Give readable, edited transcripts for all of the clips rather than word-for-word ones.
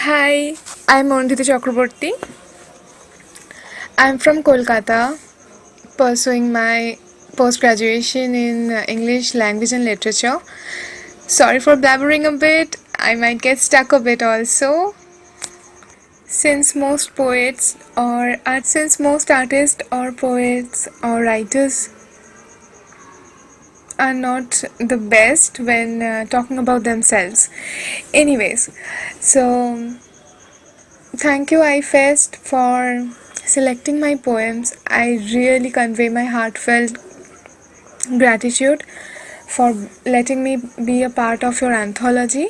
Hi, I'm Arundhuti Chakraborty. I'm from Kolkata, pursuing my post-graduation in English language and literature. Sorry for blabbering a bit, I might get stuck a bit also. Since most artists or poets or writers are not the best when talking about themselves. Anyways, so thank you, AIFEST, for selecting my poems. I really convey my heartfelt gratitude for letting me be a part of your anthology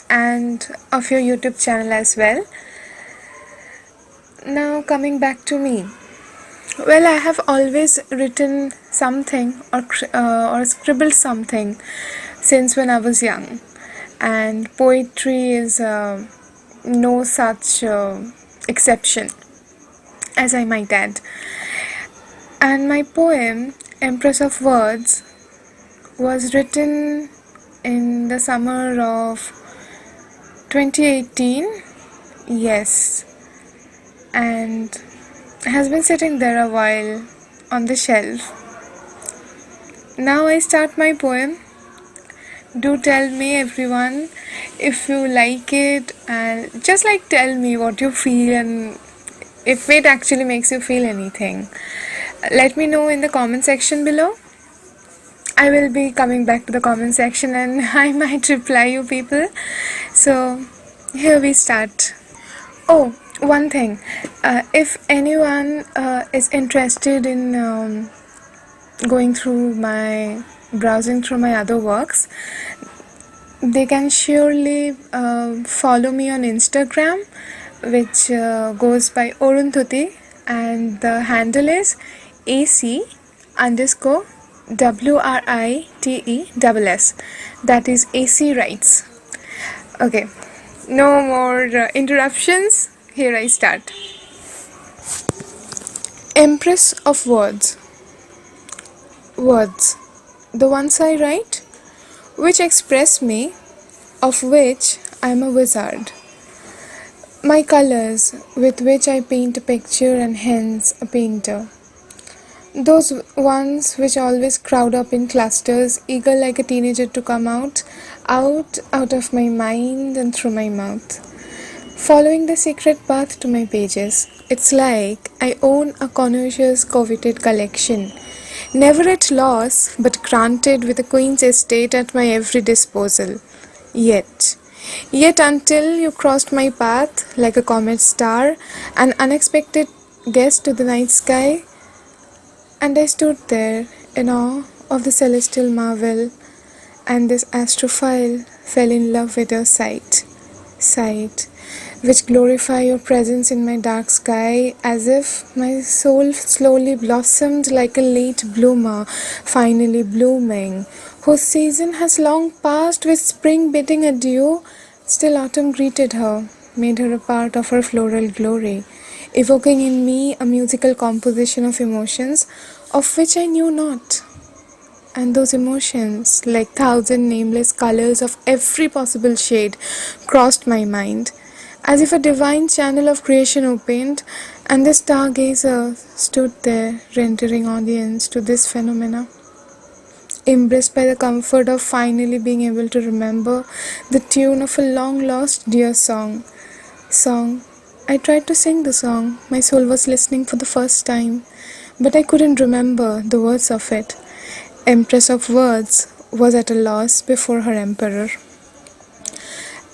and of your YouTube channel as well. Now, coming back to me. Well, I have always written something or scribbled something since when I was young, and poetry is no such exception, as I might add. And my poem, Empress of Words, was written in the summer of 2018, yes, and has been sitting there a while on the shelf. Now I start my poem. Do tell me, everyone, if you like it, and just tell me what you feel and if it actually makes you feel anything. Let me know in the comment section below. I will be coming back to the comment section and I might reply you people. So here we start. Oh, one thing. If anyone is interested in browsing through my other works, they can surely follow me on Instagram, which goes by Arundhuti, and the handle is AC_WRITESS. That is AC Writes. Okay, no more interruptions. Here I start. Empress of Words. Words, the ones I write, which express me, of which I am a wizard. My colors, with which I paint a picture and hence a painter. Those ones which always crowd up in clusters, eager like a teenager to come out of my mind and through my mouth. Following the secret path to my pages, it's like I own a connoisseur's coveted collection. Never at loss, but granted with a queen's estate at my every disposal. Yet until you crossed my path like a comet star, an unexpected guest to the night sky, and I stood there in awe of the celestial marvel, and this astrophile fell in love with your sight, which glorify your presence in my dark sky, as if my soul slowly blossomed like a late bloomer, finally blooming, whose season has long passed with spring bidding adieu. Still autumn greeted her, made her a part of her floral glory, evoking in me a musical composition of emotions of which I knew not. And those emotions, like thousand nameless colors of every possible shade, crossed my mind, as if a divine channel of creation opened, and the stargazer stood there, rendering audience to this phenomena, embraced by the comfort of finally being able to remember the tune of a long-lost dear song. I tried to sing the song. My soul was listening for the first time, but I couldn't remember the words of it. Empress of Words was at a loss before her emperor.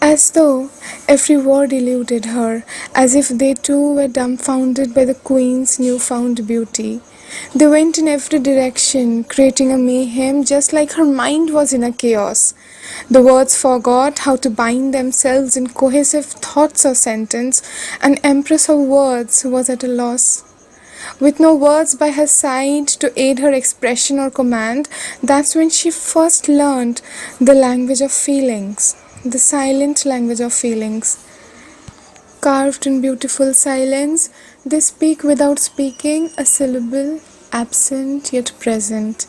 As though every word eluded her, as if they too were dumbfounded by the queen's newfound beauty. They went in every direction, creating a mayhem just like her mind was in a chaos. The words forgot how to bind themselves in cohesive thoughts or sentence, and Empress of Words was at a loss. With no words by her side to aid her expression or command, that's when she first learned the language of feelings, the silent language of feelings. Carved in beautiful silence, they speak without speaking a syllable, absent yet present.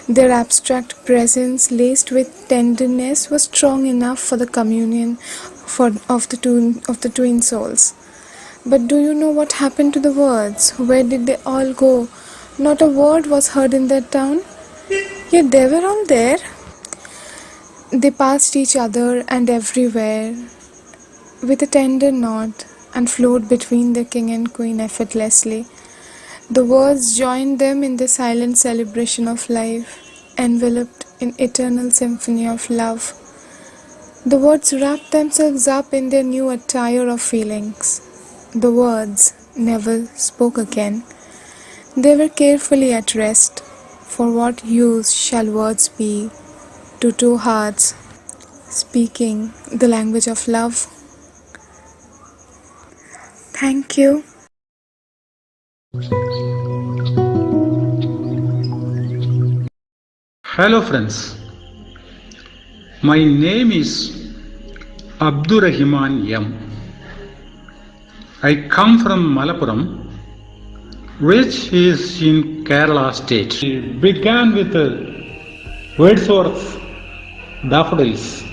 Their abstract presence, laced with tenderness, was strong enough for the communion of the twin souls. But do you know what happened to the words? Where did they all go? Not a word was heard in that town. Yet they were all there. They passed each other and everywhere with a tender nod and flowed between the king and queen effortlessly. The words joined them in the silent celebration of life, enveloped in eternal symphony of love. The words wrapped themselves up in their new attire of feelings. The words never spoke again. They were carefully at rest, for what use shall words be to two hearts speaking the language of love? Thank you. Hello friends, my name is Abdu Rahiman M. I come from Malappuram, which is in Kerala state. It began with Wordsworth's daffodils.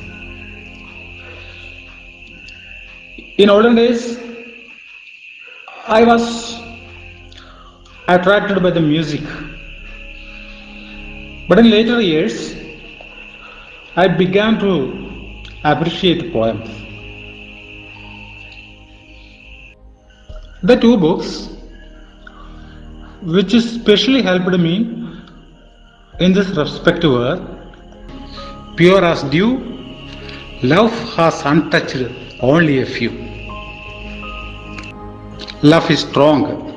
In olden days, I was attracted by the music, but in later years, I began to appreciate poems. The two books which especially helped me in this respect were Pure as Dew, Love Has Untouched Only a Few. Love is strong.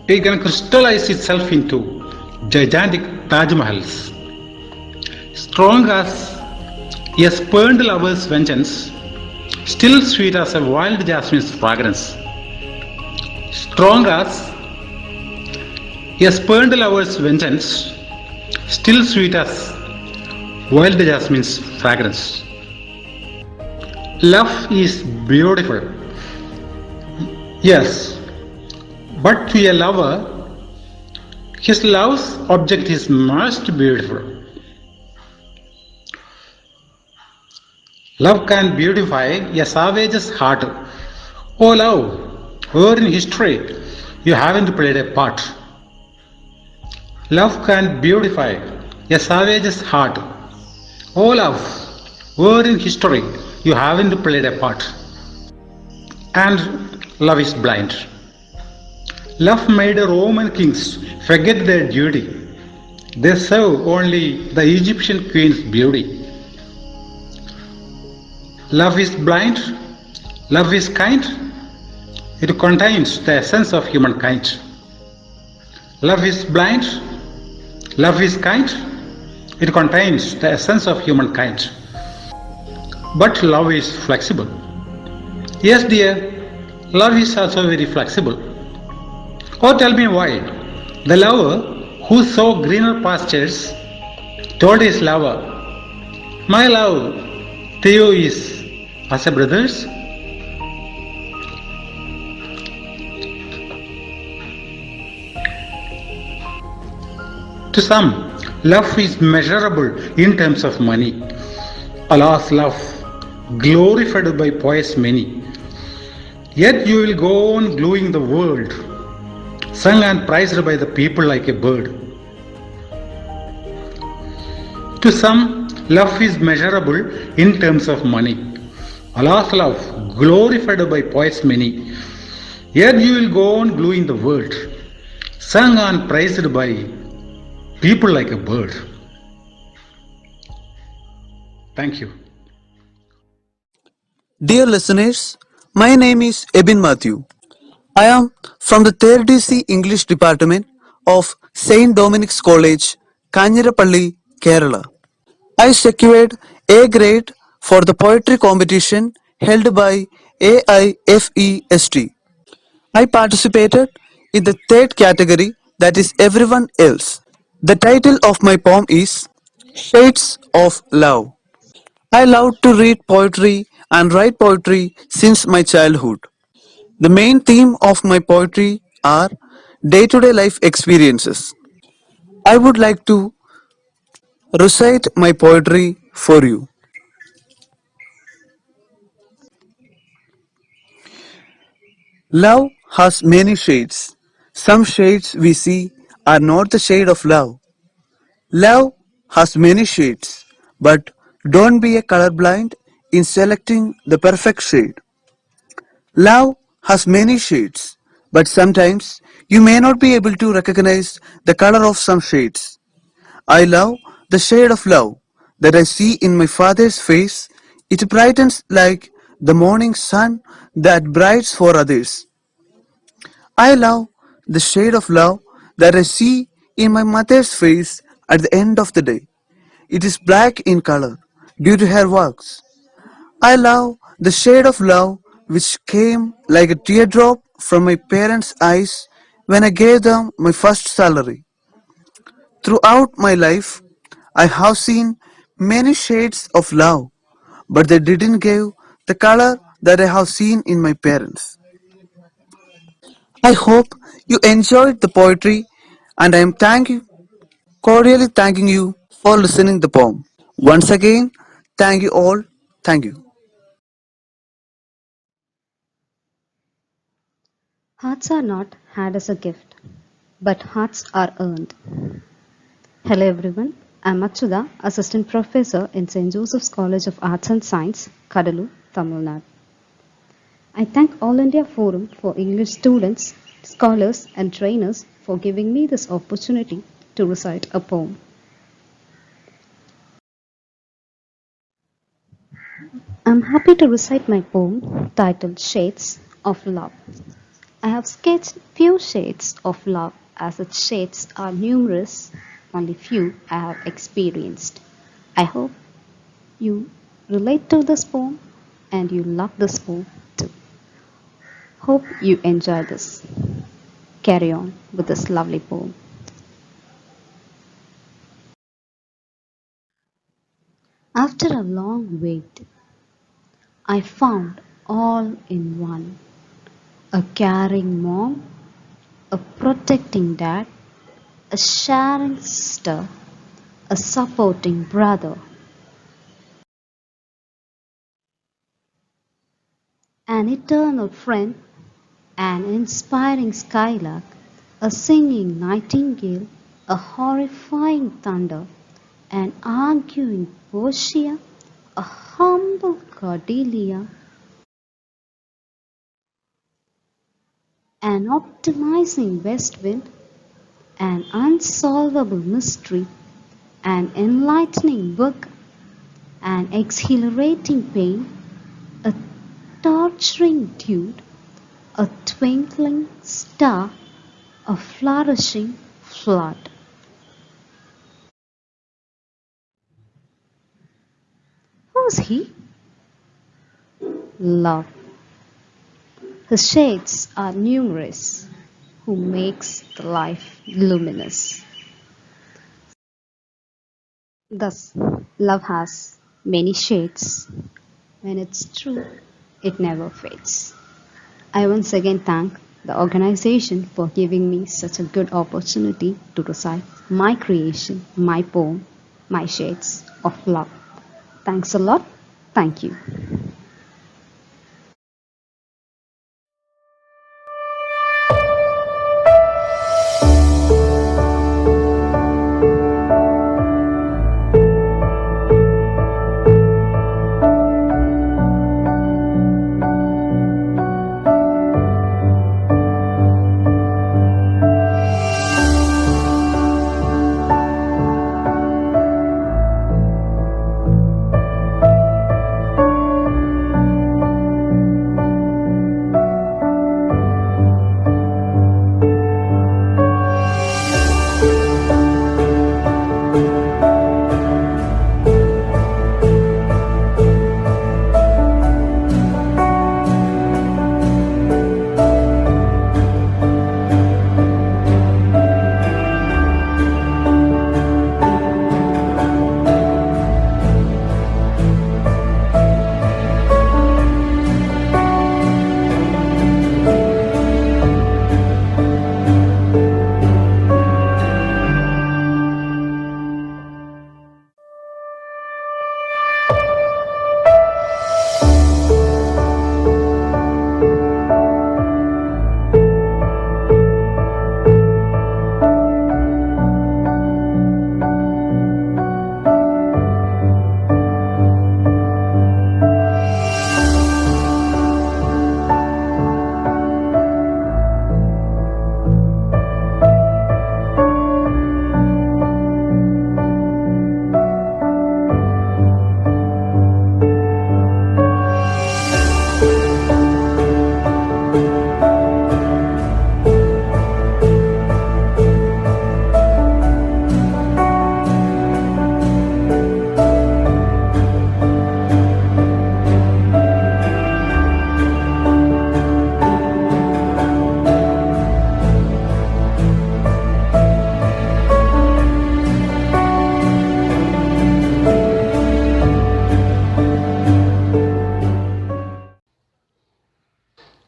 It can crystallize itself into gigantic Taj Mahals. Strong as a spurned lover's vengeance, still sweet as a wild jasmine's fragrance. Strong as a spurned lover's vengeance, still sweet as wild jasmine's fragrance. Love is beautiful. Yes, but to a lover, his love's object is most beautiful. Love can beautify a savage's heart. Oh love, where in history you haven't played a part. Love can beautify a savage's heart. Oh love, where in history you haven't played a part. And love is blind. Love made Roman kings forget their duty. They serve only the Egyptian queen's beauty. Love is blind, love is kind, it contains the essence of humankind. Love is blind, love is kind, it contains the essence of humankind. But love is flexible. Yes dear, love is also very flexible. Oh tell me why. The lover who saw greener pastures told his lover, my love to you is as a brothers. To some, love is measurable in terms of money. Alas, love, glorified by poets many. Yet you will go on gluing the world, sung and prized by the people like a bird. To some, love is measurable in terms of money. Alas, love, glorified by poets many. Yet you will go on gluing the world, sung and praised by people like a bird. Thank you. Dear listeners, my name is Abin Mathew. I am from the 3rd C English Department of St. Dominic's College, Kanjirappally, Kerala. I secured A grade for the poetry competition held by AIFEST. I participated in the third category, that is everyone else. The title of my poem is Shades of Love. I love to read poetry and write poetry since my childhood. The main theme of my poetry are day-to-day life experiences. I would like to recite my poetry for you. Love has many shades. Some shades we see are not the shade of love. Love has many shades, but don't be a colorblind in selecting the perfect shade. Love has many shades, but sometimes you may not be able to recognize the color of some shades. I love the shade of love that I see in my father's face. It brightens like the morning sun that brights for others. I love the shade of love that I see in my mother's face at the end of the day. It is black in color due to her works. I love the shade of love which came like a teardrop from my parents' eyes when I gave them my first salary. Throughout my life, I have seen many shades of love, but they didn't give the color that I have seen in my parents. I hope you enjoyed the poetry and I am cordially thanking you for listening the poem. Once again, thank you all. Thank you. Hearts are not had as a gift, but hearts are earned. Hello everyone, I'm Achudha, Assistant Professor in St. Joseph's College of Arts and Science, Cuddalore, Tamil Nadu. I thank All India Forum for English students, scholars and trainers for giving me this opportunity to recite a poem. I'm happy to recite my poem titled Shades of Love. I have sketched few shades of love as its shades are numerous, only few I have experienced. I hope you relate to this poem and you love this poem too. Hope you enjoy this. Carry on with this lovely poem. After a long wait, I found all in one. A caring mom, a protecting dad, a sharing sister, a supporting brother, an eternal friend, an inspiring skylark, a singing nightingale, a horrifying thunder, an arguing Portia, a humble Cordelia, an optimizing west wind, an unsolvable mystery, an enlightening book, an exhilarating pain, a torturing dude, a twinkling star, a flourishing flood. Who's he? Love. His shades are numerous, who makes the life luminous. Thus, love has many shades. When it's true, it never fades. I once again thank the organization for giving me such a good opportunity to recite my creation, my poem, my shades of love. Thanks a lot. Thank you.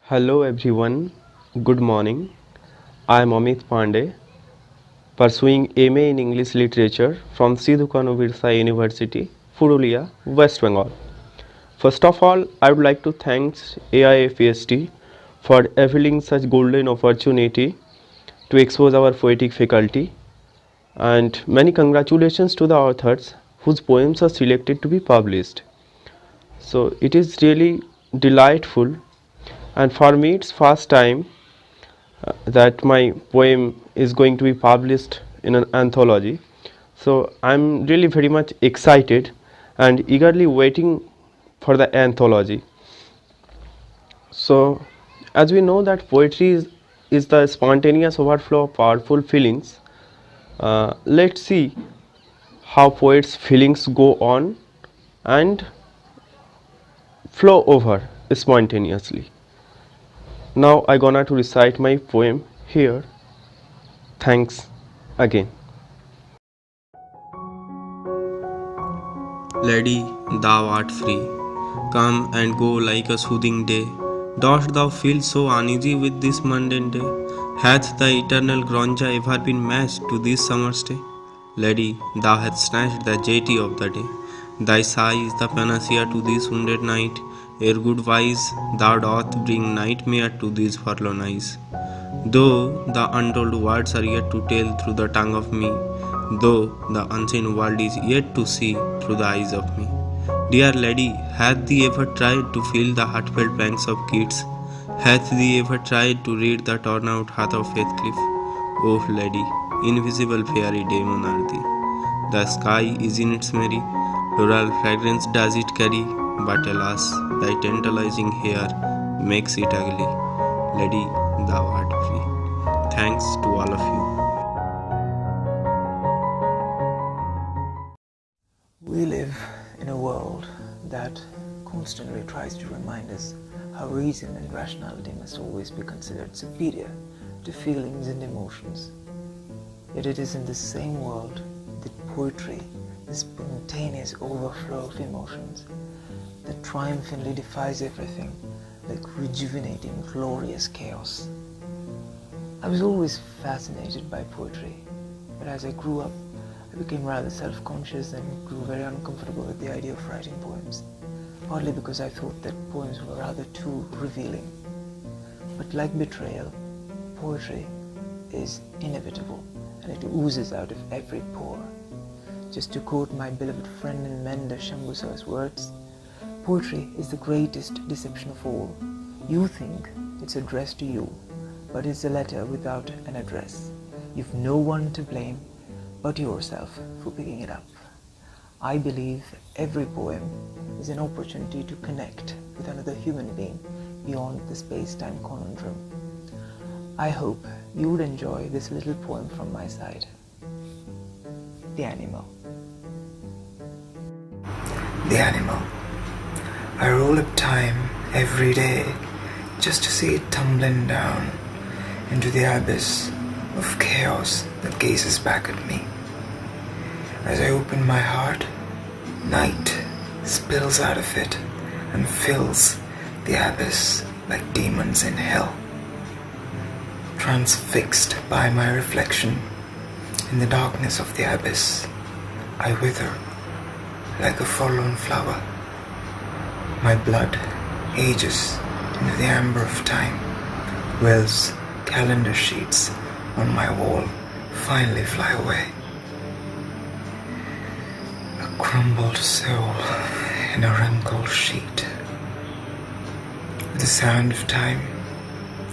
Hello everyone, good morning. I am Amit Pandey, pursuing MA in English Literature from Sidhu Kanu Birsa University, Purulia, West Bengal. First of all, I would like to thank AIFEST for availing such golden opportunity to expose our poetic faculty, and many congratulations to the authors whose poems are selected to be published. So it is really delightful, and for me it's first time that my poem is going to be published in an anthology. So I'm really very much excited and eagerly waiting for the anthology. So as we know that poetry is the spontaneous overflow of powerful feelings, let's see how poets' feelings go on and flow over spontaneously. Now I gonna to recite my poem here. Thanks again. Lady, thou art free. Come and go like a soothing day. Dost thou feel so uneasy with this mundane day? Hath the eternal grandeur ever been matched to this summer's day? Lady, thou hast snatched the jetty of the day. Thy sigh is the panacea to this wounded night. Ere good wise, thou doth bring nightmare to these forlorn eyes. Though the untold words are yet to tell through the tongue of me, though the unseen world is yet to see through the eyes of me. Dear lady, hath thee ever tried to feel the heartfelt pangs of Keats? Hath thee ever tried to read the torn out heart of Heathcliff? Oh lady, invisible fairy demon are thee. The sky is in its merry, floral fragrance does it carry, but alas, thy tantalizing hair makes it ugly. Lady, thou art free. Thanks to all of you. We live in a world that constantly tries to remind us how reason and rationality must always be considered superior to feelings and emotions. Yet it is in this same world that poetry, the spontaneous overflow of emotions, that triumphantly defies everything like rejuvenating, glorious chaos. I was always fascinated by poetry, but as I grew up, I became rather self-conscious and grew very uncomfortable with the idea of writing poems, partly because I thought that poems were rather too revealing. But like betrayal, poetry is inevitable, and it oozes out of every pore. Just to quote my beloved friend and mentor Shambhusa's words, poetry is the greatest deception of all. You think it's addressed to you, but it's a letter without an address. You've no one to blame but yourself for picking it up. I believe every poem is an opportunity to connect with another human being beyond the space-time conundrum. I hope you would enjoy this little poem from my side. The Animal. The Animal. I roll up time every day just to see it tumbling down into the abyss of chaos that gazes back at me. As I open my heart, night spills out of it and fills the abyss like demons in hell. Transfixed by my reflection in the darkness of the abyss, I wither like a forlorn flower. My blood ages into the amber of time, whilst calendar sheets on my wall finally fly away. A crumbled soul in a wrinkled sheet. The sound of time,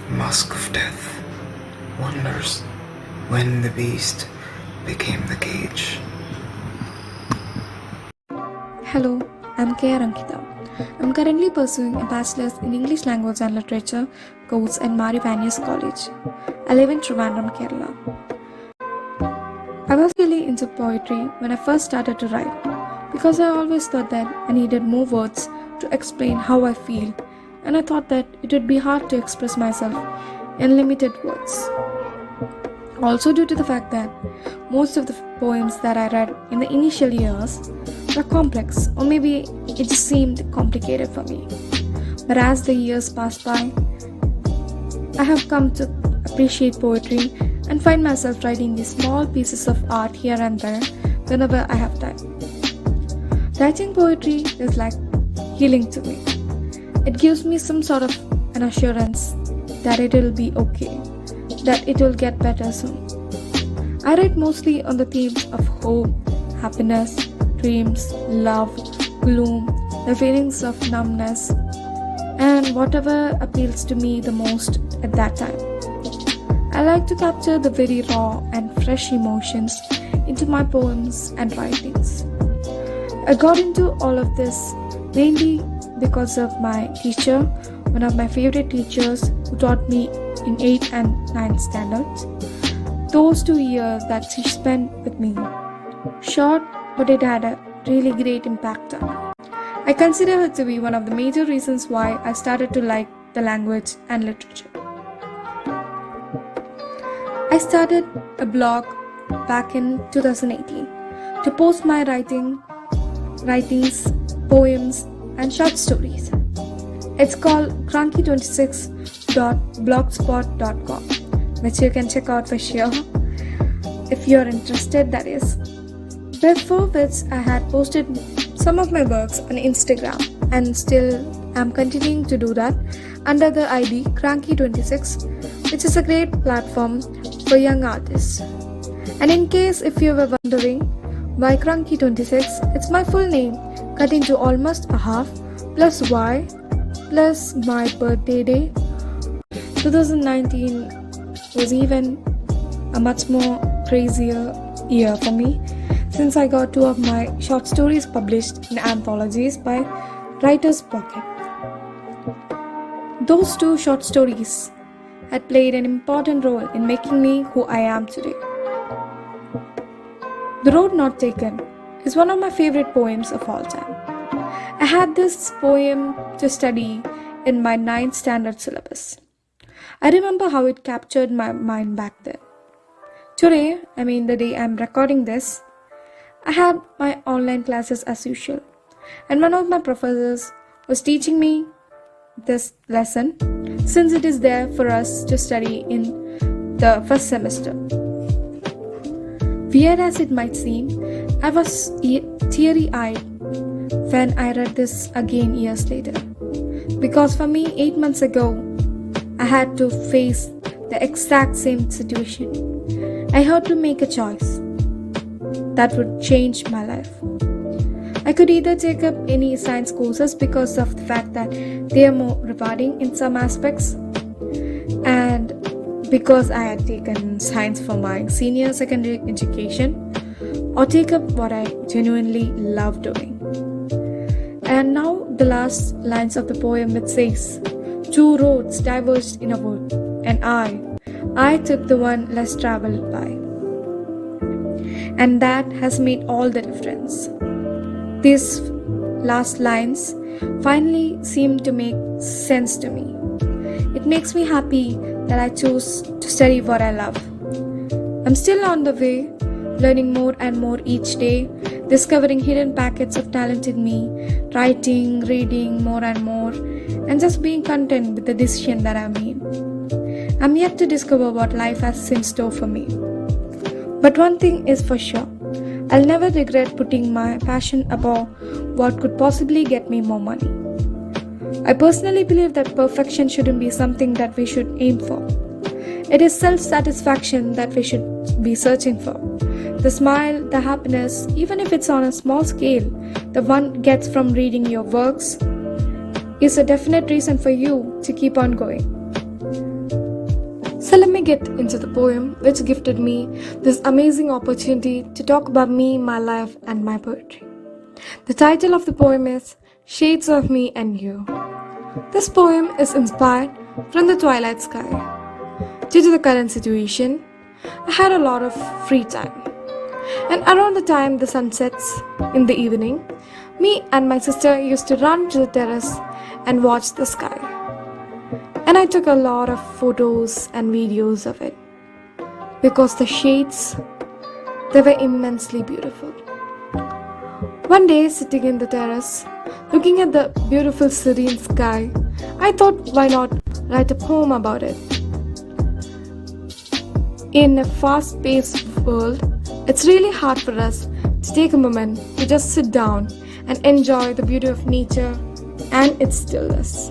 musk of death, wonders when the beast became the cage. Hello, I'm K. Ankita. I'm currently pursuing a Bachelor's in English Language and Literature course at Marivanius College. I live in Trivandrum, Kerala. I was really into poetry when I first started to write because I always thought that I needed more words to explain how I feel, and I thought that it would be hard to express myself in limited words. Also due to the fact that most of the poems that I read in the initial years were complex, or maybe it just seemed complicated for me. But as the years passed by, I have come to appreciate poetry and find myself writing these small pieces of art here and there whenever I have time. Writing poetry is like healing to me. It gives me some sort of an assurance that it will be okay, that it will get better soon. I write mostly on the themes of hope, happiness, dreams, love, gloom, the feelings of numbness, and whatever appeals to me the most at that time. I like to capture the very raw and fresh emotions into my poems and writings. I got into all of this mainly because of my teacher, one of my favorite teachers who taught me in 8th and 9th standards. Those 2 years that she spent with me. Short, but it had a really great impact on me. I consider her to be one of the major reasons why I started to like the language and literature. I started a blog back in 2018 to post my writings, poems, and short stories. It's called cranky26.blogspot.com, which you can check out for sure if you're interested, that is. Before which I had posted some of my works on Instagram and still am continuing to do that under the ID Cranky26, which is a great platform for young artists. And in case if you were wondering why Cranky26, it's my full name cut into almost a half plus Y plus my birthday day. 2019 was even a much more crazier year for me since I got 2 of my short stories published in anthologies by Writer's Pocket. Those 2 short stories had played an important role in making me who I am today. The Road Not Taken is one of my favorite poems of all time. I had this poem to study in my 9th standard syllabus. I remember how it captured my mind back then. Today, the day I'm recording this, I had my online classes as usual, and one of my professors was teaching me this lesson since it is there for us to study in the first semester. Weird as it might seem, I was teary-eyed when I read this again years later, because for me 8 months ago, I had to face the exact same situation. I had to make a choice that would change my life. I could either take up any science courses because of the fact that they are more rewarding in some aspects, and because I had taken science for my senior secondary education, or take up what I genuinely love doing. And now the last lines of the poem, which says, 2 roads diverged in a wood, and I took the one less traveled by. And that has made all the difference. These last lines finally seem to make sense to me. It makes me happy that I chose to study what I love. I'm still on the way, learning more and more each day, discovering hidden packets of talent in me, writing, reading more and more, and just being content with the decision that I made. I'm yet to discover what life has in store for me. But one thing is for sure, I'll never regret putting my passion above what could possibly get me more money. I personally believe that perfection shouldn't be something that we should aim for. It is self-satisfaction that we should be searching for. The smile, the happiness, even if it's on a small scale, the one gets from reading your works, is a definite reason for you to keep on going. So let me get into the poem which gifted me this amazing opportunity to talk about me, my life, and my poetry. The title of the poem is Shades of Me and You. This poem is inspired from the twilight sky. Due to the current situation, I had a lot of free time. And around the time the sun sets in the evening, me and my sister used to run to the terrace and watch the sky. And I took a lot of photos and videos of it because the shades, they were immensely beautiful. One day, sitting in the terrace, looking at the beautiful serene sky, I thought, why not write a poem about it? In a fast paced world, it's really hard for us to take a moment to just sit down and enjoy the beauty of nature and its stillness.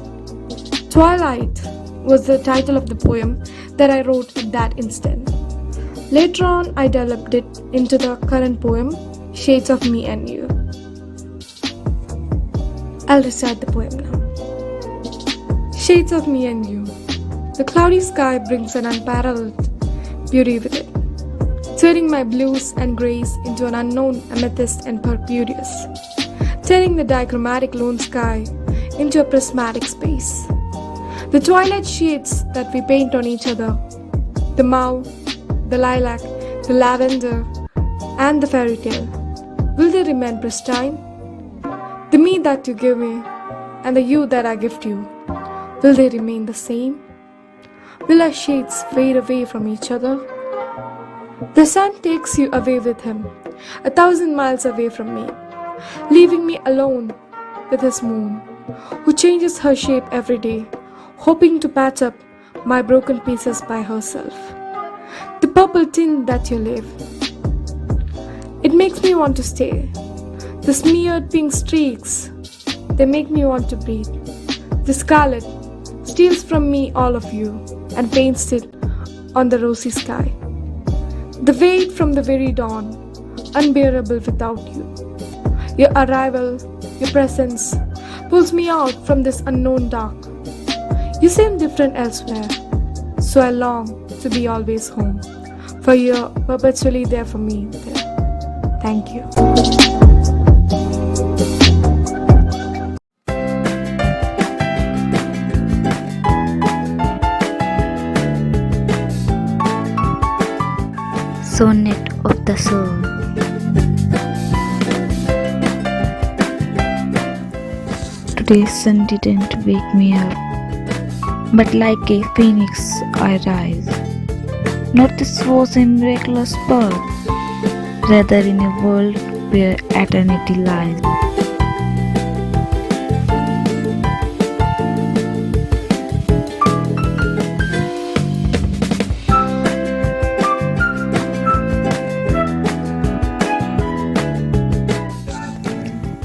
Twilight was the title of the poem that I wrote at that instant. Later on, I developed it into the current poem, Shades of Me and You. I'll recite the poem now. Shades of me and you. The cloudy sky brings an unparalleled beauty with it, turning my blues and greys into an unknown amethyst and purpureous, turning the dichromatic lone sky into a prismatic space. The twilight shades that we paint on each other, the mauve, the lilac, the lavender, and the fairy tale, will they remain pristine? The me that you give me and the you that I gift you, will they remain the same? Will our shades fade away from each other? The sun takes you away with him, 1,000 miles away from me, leaving me alone with his moon, who changes her shape every day, hoping to patch up my broken pieces by herself. The purple tint that you leave, it makes me want to stay. The smeared pink streaks, they make me want to breathe. The scarlet steals from me all of you and paints it on the rosy sky. The weight from the very dawn, unbearable without you. Your arrival, your presence, pulls me out from this unknown dark. You seem different elsewhere, so I long to be always home, for you're perpetually there for me there. Thank you. Sonnet of the Soul. Today's sun didn't wake me up, but like a phoenix I rise. Not this was a miraculous birth, rather in a world where eternity lies.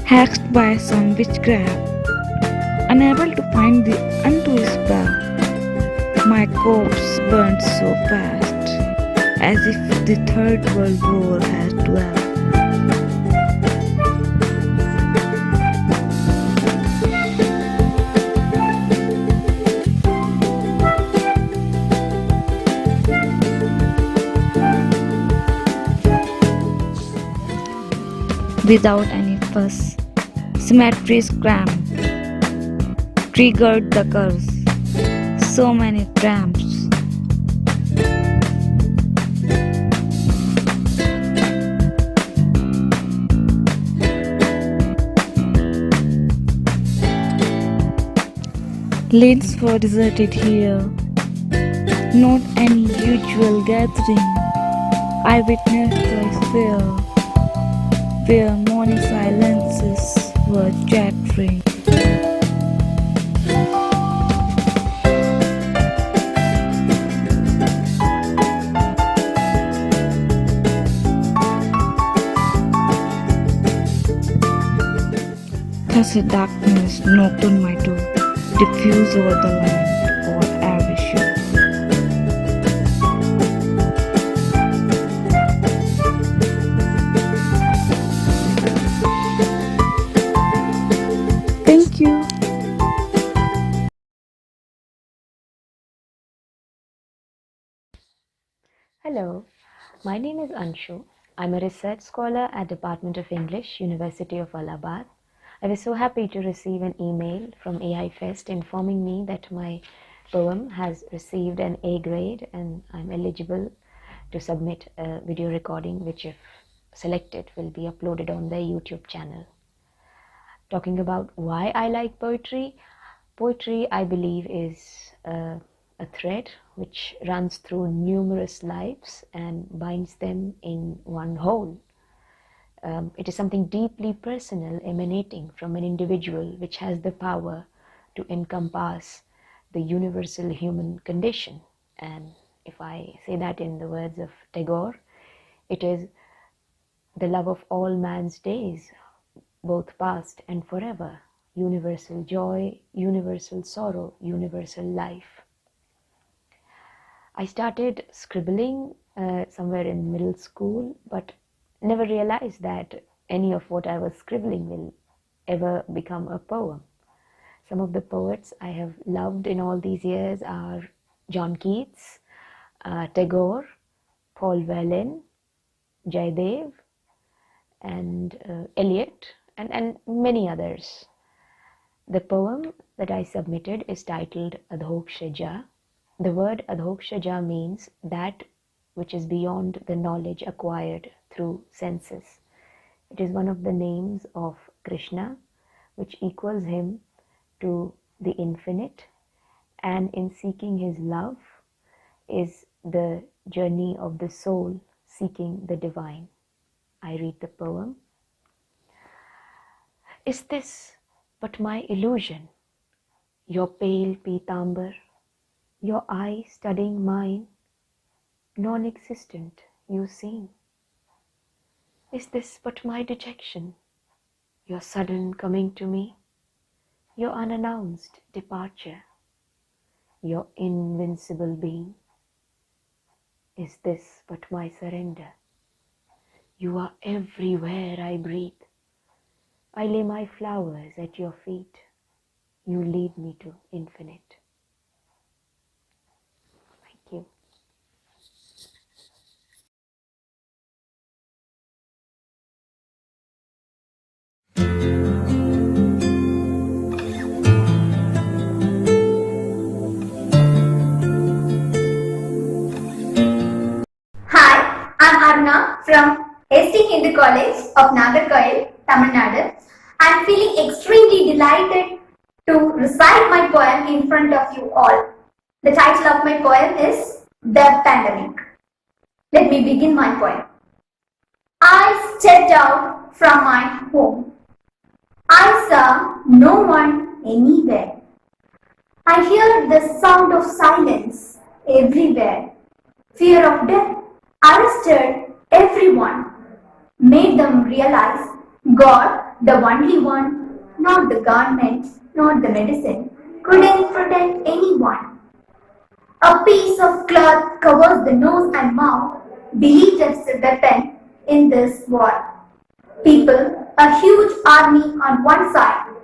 Hexed by some witchcraft, unable to find the end to his path, my corpse burned so fast, as if the Third World War had dwelt. Without any fuss, symmetry's cramp triggered the curse. So many tramps. Lanes were deserted here, not any usual gathering. I witnessed the sphere where morning silences were chattering. As a darkness knocked on my door, diffused over the land or every shore. Thank you. Hello, my name is Anshu. I'm a research scholar at Department of English, University of Allahabad. I was so happy to receive an email from AIFEST informing me that my poem has received an A grade and I'm eligible to submit a video recording which, if selected, will be uploaded on their YouTube channel. Talking about why I like poetry, poetry I believe is a thread which runs through numerous lives and binds them in one whole. It is something deeply personal emanating from an individual which has the power to encompass the universal human condition, and if I say that in the words of Tagore, it is the love of all man's days, both past and forever, universal joy, universal sorrow, universal life. I started scribbling somewhere in middle school, but never realized that any of what I was scribbling will ever become a poem. Some of the poets I have loved in all these years are John Keats, Tagore, Paul Verlaine, Jaydev, and Eliot, and many others. The poem that I submitted is titled Adhok Sejja. The word Adhok Sejja means that which is beyond the knowledge acquired through senses. It is one of the names of Krishna, which equals him to the infinite, and in seeking his love is the journey of the soul seeking the divine. I read the poem. Is this but my illusion, your pale pitambar, your eye studying mine, non-existent you seem? Is this but my dejection, your sudden coming to me, your unannounced departure, your invincible being? Is this but my surrender? You are everywhere I breathe. I lay my flowers at your feet. You lead me to infinite. Thank you. Hi, I'm Aruna from ST Hindu College of Nagarkoil, Tamil Nadu. I'm feeling extremely delighted to recite my poem in front of you all. The title of my poem is The Pandemic. Let me begin my poem. I stepped out from my home. I saw no one anywhere. I heard the sound of silence everywhere. Fear of death arrested everyone, made them realize God, the only one, not the government, not the medicine, couldn't protect anyone. A piece of cloth covers the nose and mouth, believed as a weapon in this war. People, a huge army on one side,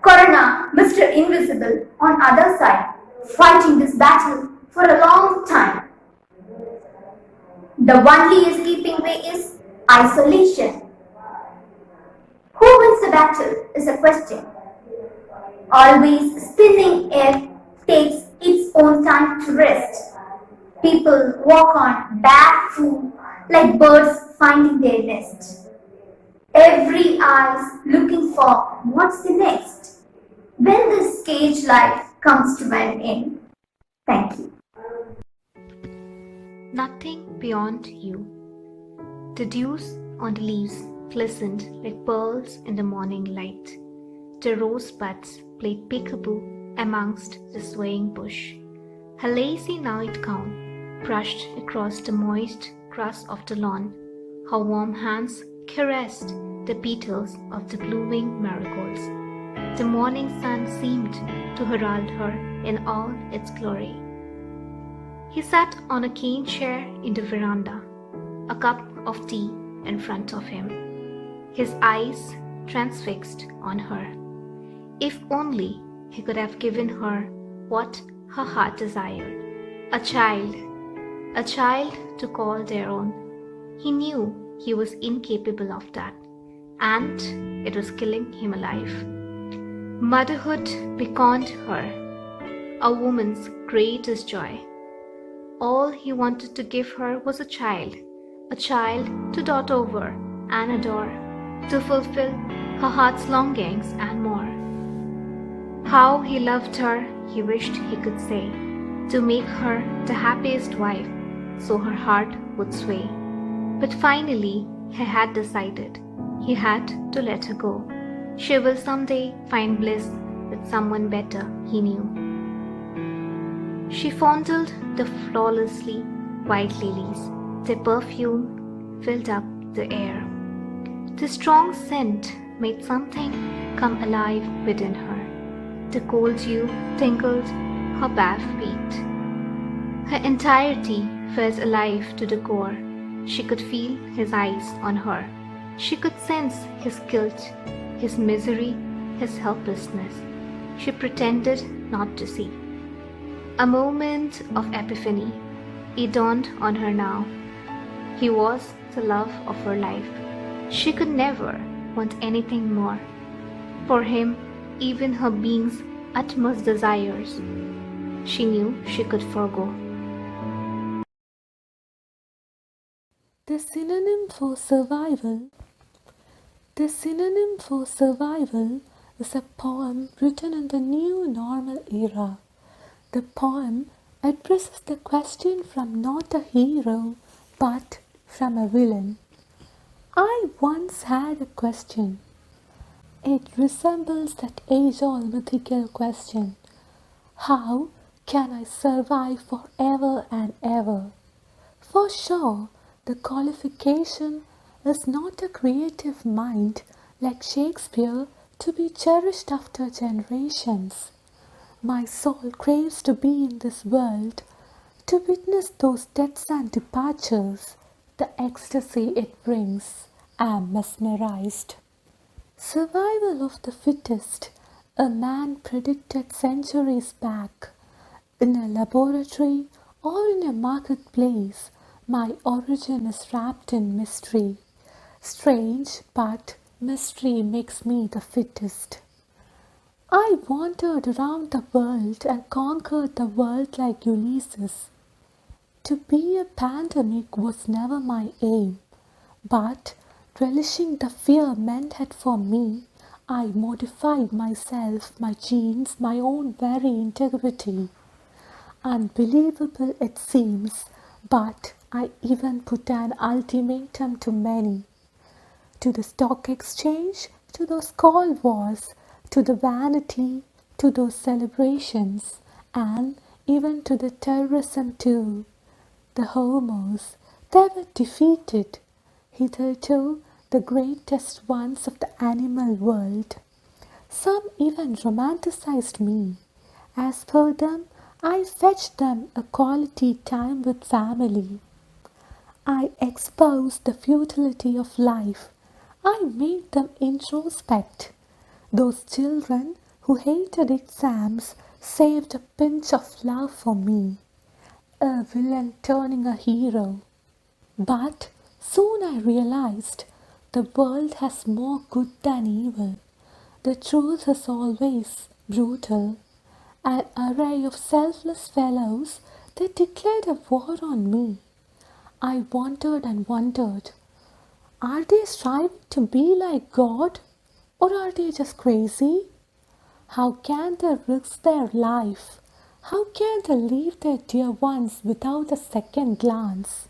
Corona, Mr. Invisible on other side, fighting this battle for a long time. The only escaping way is isolation. Who wins the battle is a question. Always spinning air takes its own time to rest. People walk on bare foot like birds finding their nest. Every eye's looking for what's the next. When this cage life comes to an end. Thank you. Nothing beyond you. The dews on the leaves glistened like pearls in the morning light. The rosebuds played peekaboo amongst the swaying bush. Her lacy nightgown brushed across the moist grass of the lawn. Her warm hands caressed the petals of the blooming marigolds. The morning sun seemed to herald her in all its glory. He sat on a cane chair in the veranda, a cup of tea in front of him, his eyes transfixed on her. If only he could have given her what her heart desired, a child to call their own. He knew he was incapable of that, and it was killing him alive. Motherhood beckoned her, a woman's greatest joy. All he wanted to give her was a child to dot over and adore, to fulfill her heart's longings and more. How he loved her, he wished he could say, to make her the happiest wife, so her heart would sway. But finally, he had decided. He had to let her go. She will someday find bliss with someone better, he knew. She fondled the flawlessly white lilies. Their perfume filled up the air. The strong scent made something come alive within her. The cold dew tingled her bare feet. Her entirety felt alive to the core. She could feel his eyes on her. She could sense his guilt, his misery, his helplessness. She pretended not to see. A moment of epiphany. It dawned on her now. He was the love of her life. She could never want anything more. For him, even her being's utmost desires, she knew she could forego. The synonym for survival. The synonym for survival is a poem written in the new normal era. The poem addresses the question from not a hero but from a villain. I once had a question. It resembles that age-old mythical question. How can I survive forever and ever? For sure, the qualification is not a creative mind like Shakespeare to be cherished after generations. My soul craves to be in this world, to witness those deaths and departures, the ecstasy it brings. I am mesmerized. Survival of the fittest, a man predicted centuries back. In a laboratory or in a marketplace, my origin is wrapped in mystery. Strange, but mystery makes me the fittest. I wandered around the world and conquered the world like Ulysses. To be a pandemic was never my aim, but relishing the fear meant it for me, I modified myself, my genes, my own very integrity. Unbelievable it seems, but I even put an ultimatum to many. To the stock exchange, to those cold wars, to the vanity, to those celebrations, and even to the terrorism too. The homos, they were defeated, hitherto the greatest ones of the animal world. Some even romanticized me. As per them, I fetched them a quality time with family. I exposed the futility of life. I made them introspect. Those children who hated exams saved a pinch of love for me. A villain turning a hero. But soon I realized the world has more good than evil. The truth is always brutal. An array of selfless fellows, they declared a war on me. I wondered and wondered. Are they striving to be like God? Or are they just crazy? How can they risk their life? How can they leave their dear ones without a second glance?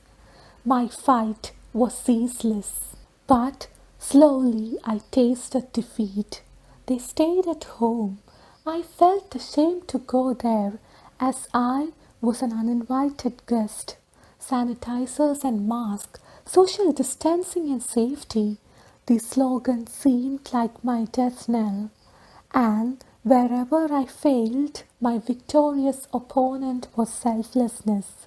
My fight was ceaseless, but slowly I tasted defeat. They stayed at home. I felt ashamed to go there as I was an uninvited guest. Sanitizers and masks, social distancing and safety, the slogan seemed like my death knell. And wherever I failed, my victorious opponent was selflessness.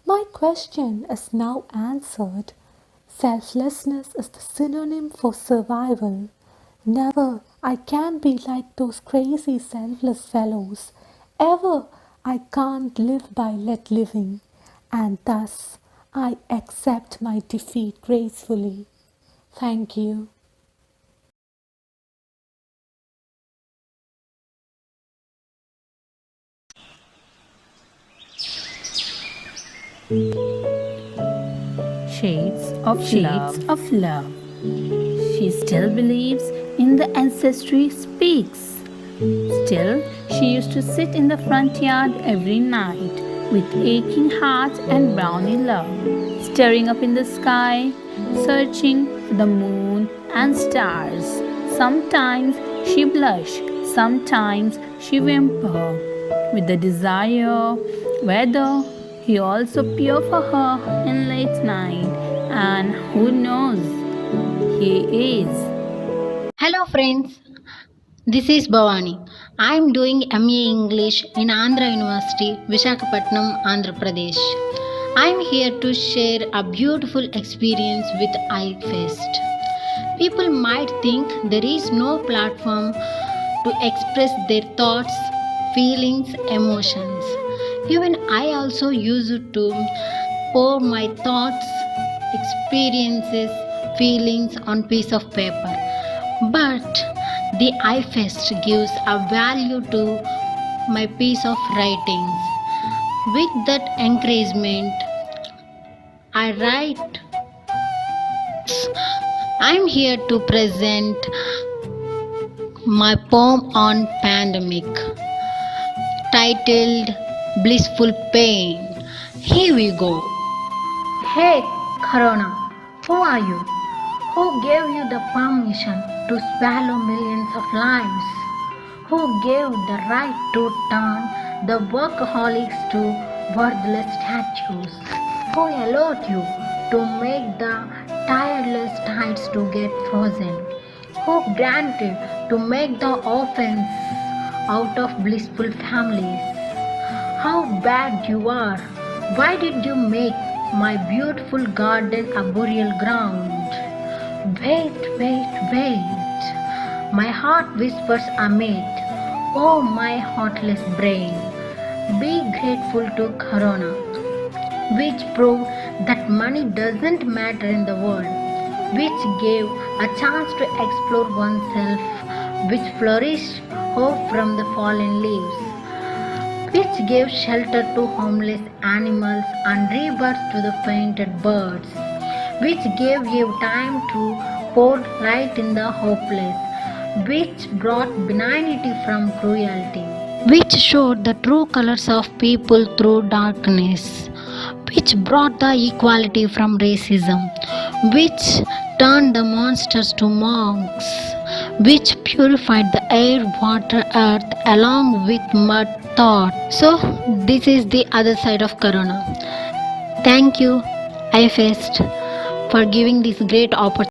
My question is now answered. Selflessness is the synonym for survival. Never I can be like those crazy selfless fellows. Ever I can't live by let living. And thus I accept my defeat gracefully. Thank you. Shades of love. She still believes in the ancestry speaks. Still, she used to sit in the front yard every night with aching heart and brownie love, staring up in the sky, searching for the moon and stars. Sometimes she blushed, sometimes she whimpered. with the desire, whether he also pure for her in late night, and who knows, he is. Hello friends, this is Bhavani. I am doing MA English in Andhra University, Visakhapatnam, Andhra Pradesh. I am here to share a beautiful experience with AIFEST. People might think there is no platform to express their thoughts, feelings, emotions. Even I also used to pour my thoughts, experiences, feelings on piece of paper. But the AIFEST gives a value to my piece of writings. With that encouragement, I write. I'm here to present my poem on pandemic, titled Blissful Pain. Here we go. Hey Corona, who are you? Who gave you the permission to swallow millions of lives? Who gave the right to turn the workaholics to worthless statues? Who allowed you to make the tireless tides to get frozen? Who granted to make the orphans out of blissful families? How bad you are! Why did you make my beautiful garden a burial ground? Wait, wait, wait. My heart whispers Amit. Oh, my heartless brain. Be grateful to Corona, which proved that money doesn't matter in the world, which gave a chance to explore oneself, which flourished hope from the fallen leaves, which gave shelter to homeless animals and rebirth to the fainted birds, which gave you time to pour light in the hopeless, which brought benignity from cruelty, which showed the true colors of people through darkness, which brought the equality from racism, which turned the monsters to monks, which purified the air, water, earth along with mud thought. So this is the other side of Corona. Thank you, AIFEST, for giving this great opportunity.